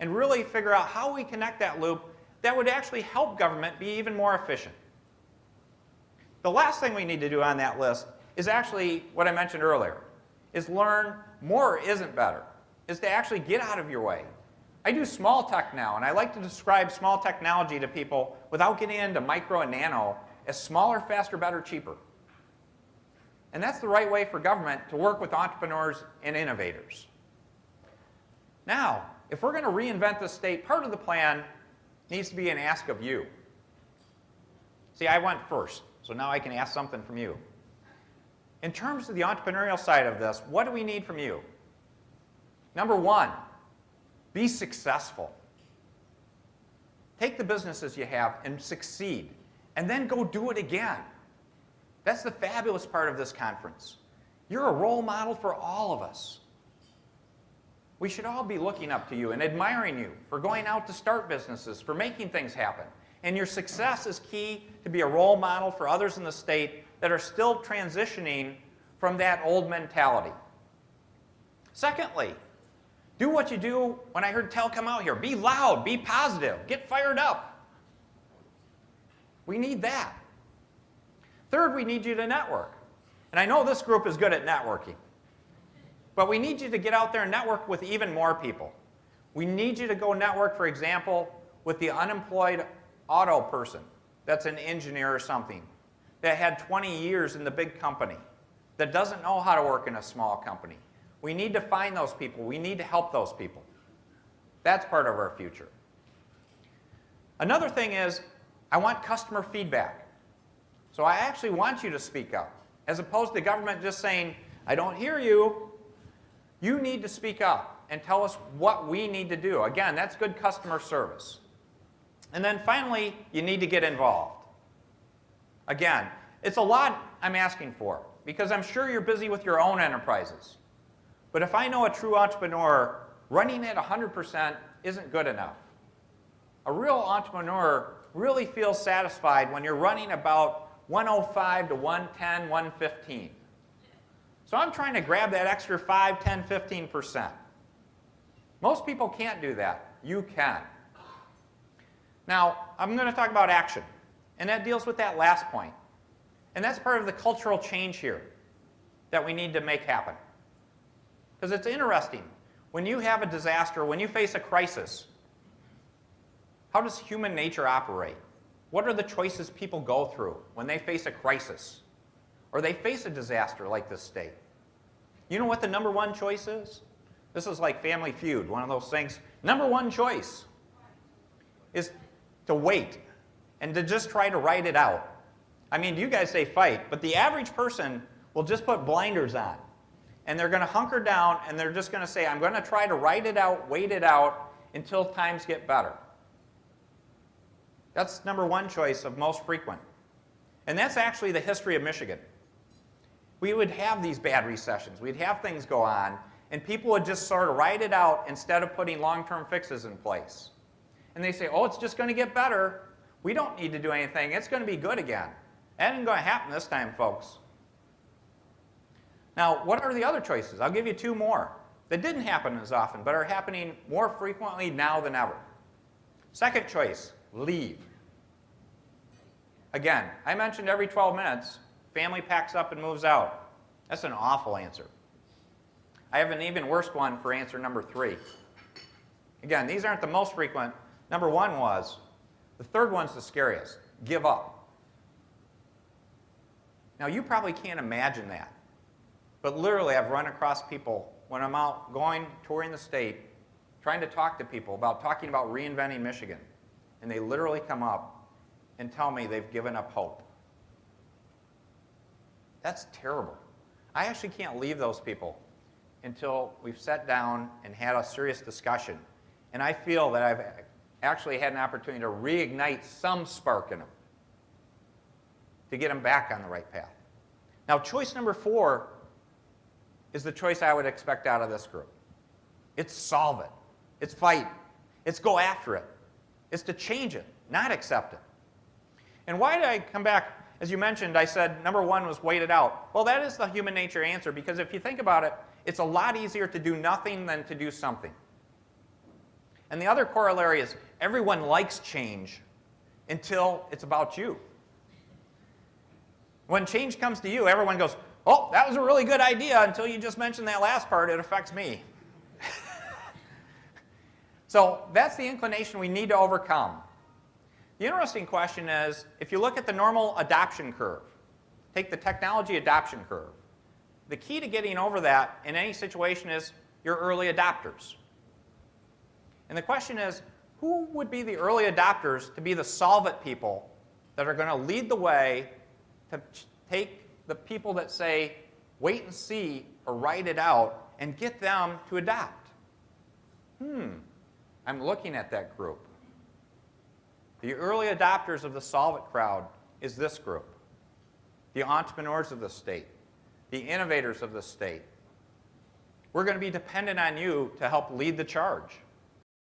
and really figure out how we connect that loop that would actually help government be even more efficient. The last thing we need to do on that list is actually what I mentioned earlier, is learn more isn't better, is to actually get out of your way. I do small tech now, and I like to describe small technology to people without getting into micro and nano as smaller, faster, better, cheaper. And that's the right way for government to work with entrepreneurs and innovators. Now, if we're going to reinvent the state, part of the plan needs to be an ask of you. See, I went first, so now I can ask something from you. In terms of the entrepreneurial side of this, what do we need from you? Number one, be successful. Take the businesses you have and succeed, and then go do it again. That's the fabulous part of this conference. You're a role model for all of us. We should all be looking up to you and admiring you for going out to start businesses, for making things happen. And your success is key to be a role model for others in the state that are still transitioning from that old mentality. Secondly, do what you do when I heard Tel come out here. Be loud, be positive, get fired up. We need that. Third, we need you to network. And I know this group is good at networking. But we need you to get out there and network with even more people. We need you to go network, for example, with the unemployed auto person that's an engineer or something that had 20 years in the big company that doesn't know how to work in a small company. We need to find those people. We need to help those people. That's part of our future. Another thing is, I want customer feedback. So I actually want you to speak up, as opposed to government just saying, I don't hear you. You need to speak up and tell us what we need to do. Again, that's good customer service. And then finally, you need to get involved. Again, it's a lot I'm asking for, because I'm sure you're busy with your own enterprises. But if I know a true entrepreneur, running at 100% isn't good enough. A real entrepreneur really feels satisfied when you're running about 105 to 110, 115. So I'm trying to grab that extra 5, 10, 15%. Most people can't do that. You can. Now, I'm going to talk about action, and that deals with that last point. And that's part of the cultural change here that we need to make happen. Because it's interesting. When you have a disaster, when you face a crisis, how does human nature operate? What are the choices people go through when they face a crisis? Or they face a disaster like this state? You know what the number one choice is? This is like Family Feud, one of those things. Number one choice is to wait and to just try to ride it out. I mean, you guys say fight, but the average person will just put blinders on. And they're going to hunker down, and they're just going to say, I'm going to try to ride it out, wait it out, until times get better. That's number one choice of most frequent. And that's actually the history of Michigan. We would have these bad recessions. We'd have things go on, and people would just sort of ride it out instead of putting long-term fixes in place. And they say, oh, it's just going to get better. We don't need to do anything. It's going to be good again. That ain't going to happen this time, folks. Now, what are the other choices? I'll give you two more that didn't happen as often, but are happening more frequently now than ever. Second choice, leave. Again, I mentioned every 12 minutes, family packs up and moves out. That's an awful answer. I have an even worse one for answer number 3. Again, these aren't the most frequent. Number 1 was. The third one's the scariest. Give up. Now, you probably can't imagine that. But literally, I've run across people when I'm out touring the state, trying to talk to people talking about reinventing Michigan. And they literally come up and tell me they've given up hope. That's terrible. I actually can't leave those people until we've sat down and had a serious discussion. And I feel that I've actually had an opportunity to reignite some spark in them to get them back on the right path. Now, choice number 4 is the choice I would expect out of this group. It's solve it. It's fight. It's go after it. It's to change it, not accept it. And why did I come back? As you mentioned, I said number 1 was wait it out. Well, that is the human nature answer, because if you think about it, it's a lot easier to do nothing than to do something. And the other corollary is everyone likes change until it's about you. When change comes to you, everyone goes, oh, that was a really good idea until you just mentioned that last part, it affects me. So that's the inclination we need to overcome. The interesting question is, if you look at the normal adoption curve, take the technology adoption curve, the key to getting over that in any situation is your early adopters. And the question is, who would be the early adopters to be the solve-it people that are going to lead the way to take the people that say, wait and see, or write it out, and get them to adopt? I'm looking at that group. The early adopters of the solve-it crowd is this group. The entrepreneurs of the state, the innovators of the state. We're going to be dependent on you to help lead the charge.